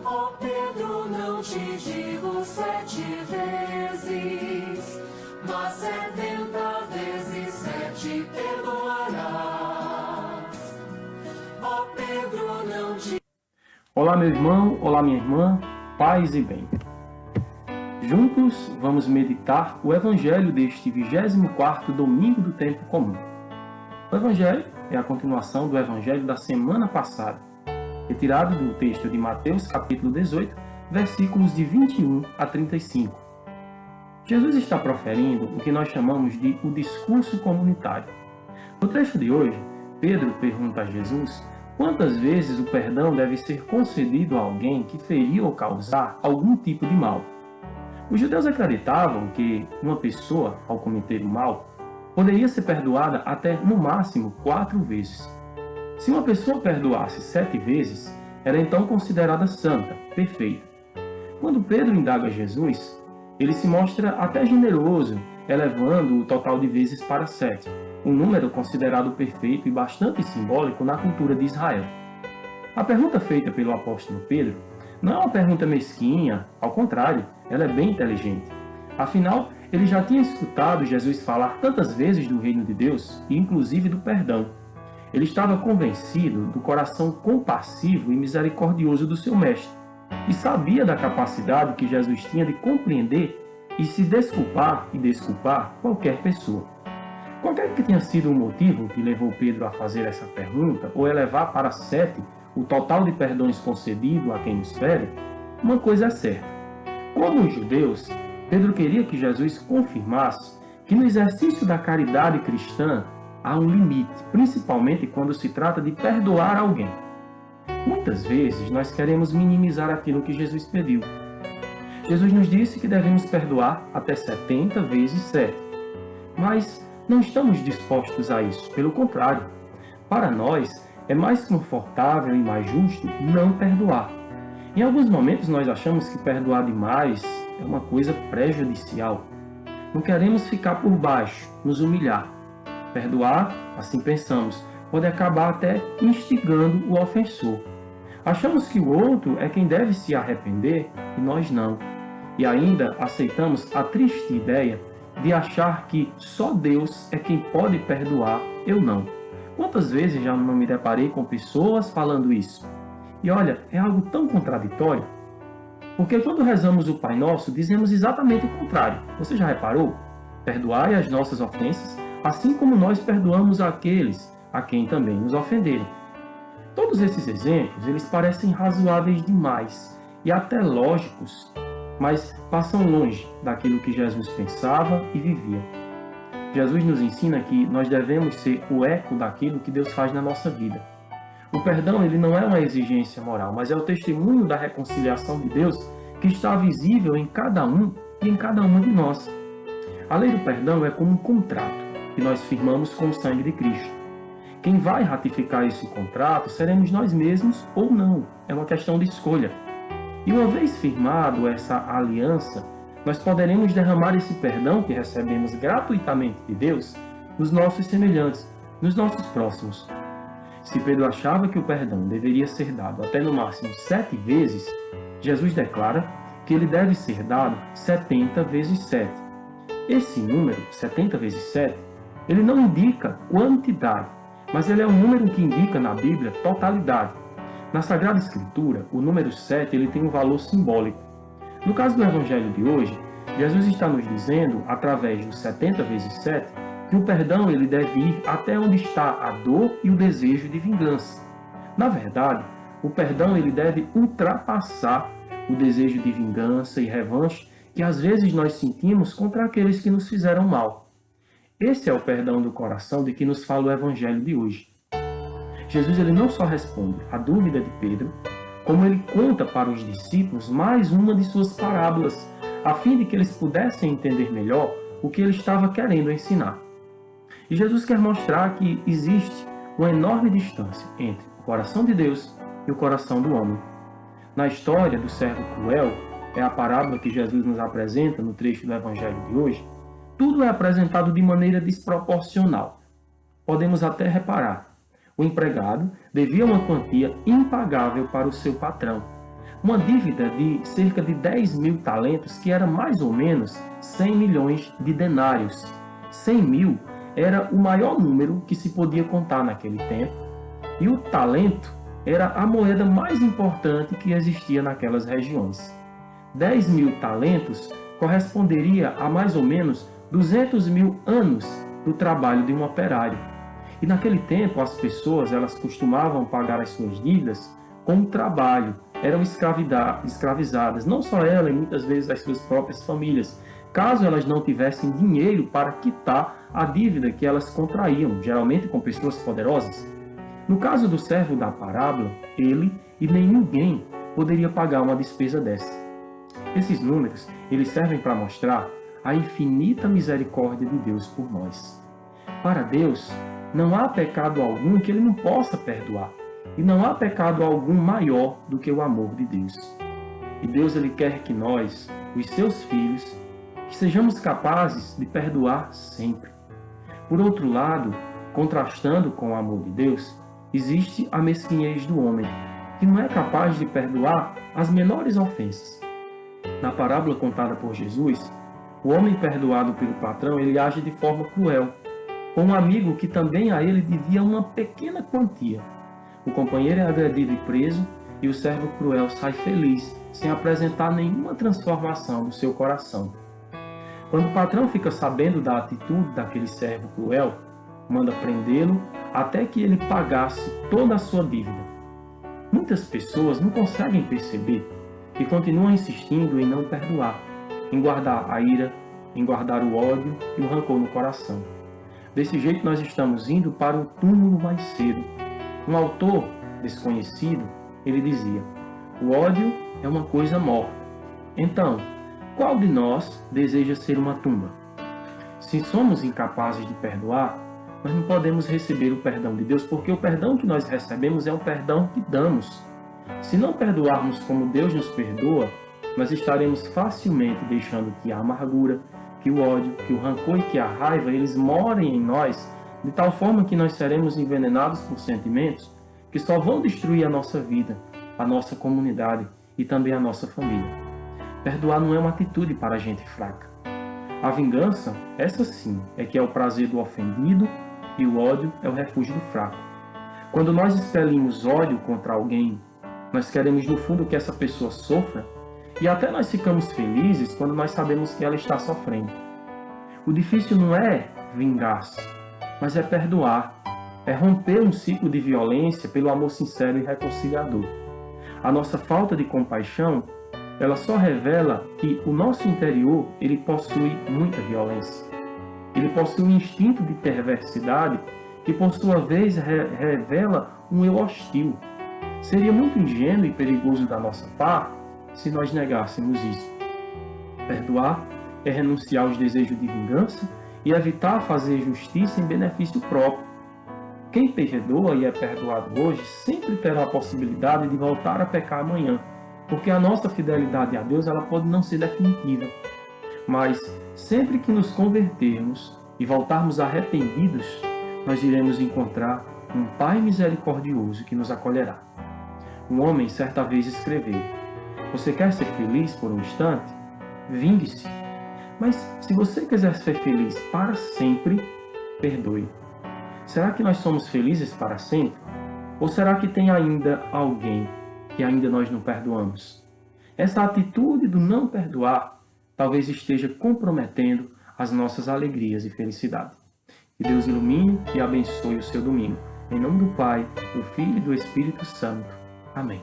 Ó Pedro, não te digo 7 vezes, mas 70 vezes 7 perdoarás. Ó Pedro, não te... Olá, meu irmão, olá, minha irmã, paz e bem. Juntos vamos meditar o Evangelho deste 24º domingo do tempo comum. O Evangelho é a continuação do Evangelho da semana passada, retirado do texto de Mateus, capítulo 18, versículos de 21 a 35. Jesus está proferindo o que nós chamamos de o discurso comunitário. No trecho de hoje, Pedro pergunta a Jesus quantas vezes o perdão deve ser concedido a alguém que feriu ou causar algum tipo de mal. Os judeus acreditavam que uma pessoa, ao cometer o mal, poderia ser perdoada até, no máximo, 4 vezes. Se uma pessoa perdoasse 7 vezes, era então considerada santa, perfeita. Quando Pedro indaga Jesus, ele se mostra até generoso, elevando o total de vezes para 7, um número considerado perfeito e bastante simbólico na cultura de Israel. A pergunta feita pelo apóstolo Pedro não é uma pergunta mesquinha, ao contrário, ela é bem inteligente. Afinal, ele já tinha escutado Jesus falar tantas vezes do reino de Deus, e inclusive do perdão. Ele estava convencido do coração compassivo e misericordioso do seu mestre, e sabia da capacidade que Jesus tinha de compreender e se desculpar e desculpar qualquer pessoa. Qualquer que tenha sido o motivo que levou Pedro a fazer essa pergunta, ou elevar para 7 o total de perdões concedido a quem nos fere, uma coisa é certa. Como os judeus, Pedro queria que Jesus confirmasse que no exercício da caridade cristã há um limite, principalmente quando se trata de perdoar alguém. Muitas vezes nós queremos minimizar aquilo que Jesus pediu. Jesus nos disse que devemos perdoar até 70 vezes 7. Mas não estamos dispostos a isso, pelo contrário. Para nós, é mais confortável e mais justo não perdoar. Em alguns momentos nós achamos que perdoar demais é uma coisa prejudicial. Não queremos ficar por baixo, nos humilhar. Perdoar, assim pensamos, pode acabar até instigando o ofensor. Achamos que o outro é quem deve se arrepender e nós não. E ainda aceitamos a triste ideia de achar que só Deus é quem pode perdoar, eu não. Quantas vezes já não me deparei com pessoas falando isso? E olha, é algo tão contraditório. Porque quando rezamos o Pai Nosso, dizemos exatamente o contrário. Você já reparou? Perdoai as nossas ofensas, assim como nós perdoamos aqueles a quem também nos ofenderam. Todos esses exemplos, eles parecem razoáveis demais e até lógicos, mas passam longe daquilo que Jesus pensava e vivia. Jesus nos ensina que nós devemos ser o eco daquilo que Deus faz na nossa vida. O perdão ele não é uma exigência moral, mas é o testemunho da reconciliação de Deus que está visível em cada um e em cada uma de nós. A lei do perdão é como um contrato que nós firmamos com o sangue de Cristo. Quem vai ratificar esse contrato seremos nós mesmos ou não. É uma questão de escolha. E uma vez firmado essa aliança, nós poderemos derramar esse perdão que recebemos gratuitamente de Deus nos nossos semelhantes, nos nossos próximos. Se Pedro achava que o perdão deveria ser dado até no máximo 7 vezes, Jesus declara que ele deve ser dado 70 vezes 7. Esse número, 70 vezes 7, ele não indica quantidade, mas ele é um número que indica na Bíblia totalidade. Na Sagrada Escritura, o número 7 ele tem um valor simbólico. No caso do Evangelho de hoje, Jesus está nos dizendo, através dos 70 vezes 7, que o perdão ele deve ir até onde está a dor e o desejo de vingança. Na verdade, o perdão ele deve ultrapassar o desejo de vingança e revanche que às vezes nós sentimos contra aqueles que nos fizeram mal. Esse é o perdão do coração de que nos fala o Evangelho de hoje. Jesus ele não só responde à dúvida de Pedro, como ele conta para os discípulos mais uma de suas parábolas, a fim de que eles pudessem entender melhor o que ele estava querendo ensinar. E Jesus quer mostrar que existe uma enorme distância entre o coração de Deus e o coração do homem. Na história do servo cruel, é a parábola que Jesus nos apresenta no trecho do Evangelho de hoje, tudo é apresentado de maneira desproporcional. Podemos até reparar. O empregado devia uma quantia impagável para o seu patrão. Uma dívida de cerca de 10.000 talentos, que era mais ou menos 100 milhões de denários. 100 mil era o maior número que se podia contar naquele tempo, e o talento era a moeda mais importante que existia naquelas regiões. 10.000 talentos corresponderia a mais ou menos 200.000 anos do trabalho de um operário. E naquele tempo as pessoas elas costumavam pagar as suas dívidas com o trabalho, eram escravizadas, não só ela e muitas vezes as suas próprias famílias, caso elas não tivessem dinheiro para quitar a dívida que elas contraíam, geralmente com pessoas poderosas. No caso do servo da parábola, ele e nem ninguém poderia pagar uma despesa dessa. Esses números, eles servem para mostrar a infinita misericórdia de Deus por nós. Para Deus, não há pecado algum que Ele não possa perdoar. E não há pecado algum maior do que o amor de Deus. E Deus ele quer que nós, os seus filhos, que sejamos capazes de perdoar sempre. Por outro lado, contrastando com o amor de Deus, existe a mesquinhez do homem, que não é capaz de perdoar as menores ofensas. Na parábola contada por Jesus, o homem perdoado pelo patrão, ele age de forma cruel, com um amigo que também a ele devia uma pequena quantia. O companheiro é agredido e preso, e o servo cruel sai feliz, sem apresentar nenhuma transformação no seu coração. Quando o patrão fica sabendo da atitude daquele servo cruel, manda prendê-lo até que ele pagasse toda a sua dívida. Muitas pessoas não conseguem perceber e continuam insistindo em não perdoar, em guardar a ira, em guardar o ódio e o rancor no coração. Desse jeito nós estamos indo para o túmulo mais cedo. Um autor desconhecido, ele dizia: o ódio é uma coisa morta. Então, qual de nós deseja ser uma tumba? Se somos incapazes de perdoar, nós não podemos receber o perdão de Deus, porque o perdão que nós recebemos é um perdão que damos. Se não perdoarmos como Deus nos perdoa, nós estaremos facilmente deixando que a amargura, que o ódio, que o rancor e que a raiva, eles morem em nós, de tal forma que nós seremos envenenados por sentimentos que só vão destruir a nossa vida, a nossa comunidade e também a nossa família. Perdoar não é uma atitude para gente fraca. A vingança, essa sim, é que é o prazer do ofendido e o ódio é o refúgio do fraco. Quando nós expelimos ódio contra alguém, nós queremos no fundo que essa pessoa sofra e até nós ficamos felizes quando nós sabemos que ela está sofrendo. O difícil não é vingar-se, mas é perdoar, é romper um ciclo de violência pelo amor sincero e reconciliador. A nossa falta de compaixão, ela só revela que o nosso interior, ele possui muita violência. Ele possui um instinto de perversidade que, por sua vez, revela um eu hostil. Seria muito ingênuo e perigoso da nossa parte se nós negássemos isso. Perdoar é renunciar aos desejos de vingança e evitar fazer justiça em benefício próprio. Quem perdoa e é perdoado hoje sempre terá a possibilidade de voltar a pecar amanhã, porque a nossa fidelidade a Deus ela pode não ser definitiva. Mas sempre que nos convertermos e voltarmos arrependidos, nós iremos encontrar um Pai misericordioso que nos acolherá. Um homem certa vez escreveu: você quer ser feliz por um instante? Vingue-se. Mas se você quiser ser feliz para sempre, perdoe. Será que nós somos felizes para sempre? Ou será que tem ainda alguém que ainda nós não perdoamos? Essa atitude do não perdoar talvez esteja comprometendo as nossas alegrias e felicidade. Que Deus ilumine e abençoe o seu domingo. Em nome do Pai, do Filho e do Espírito Santo. Amém.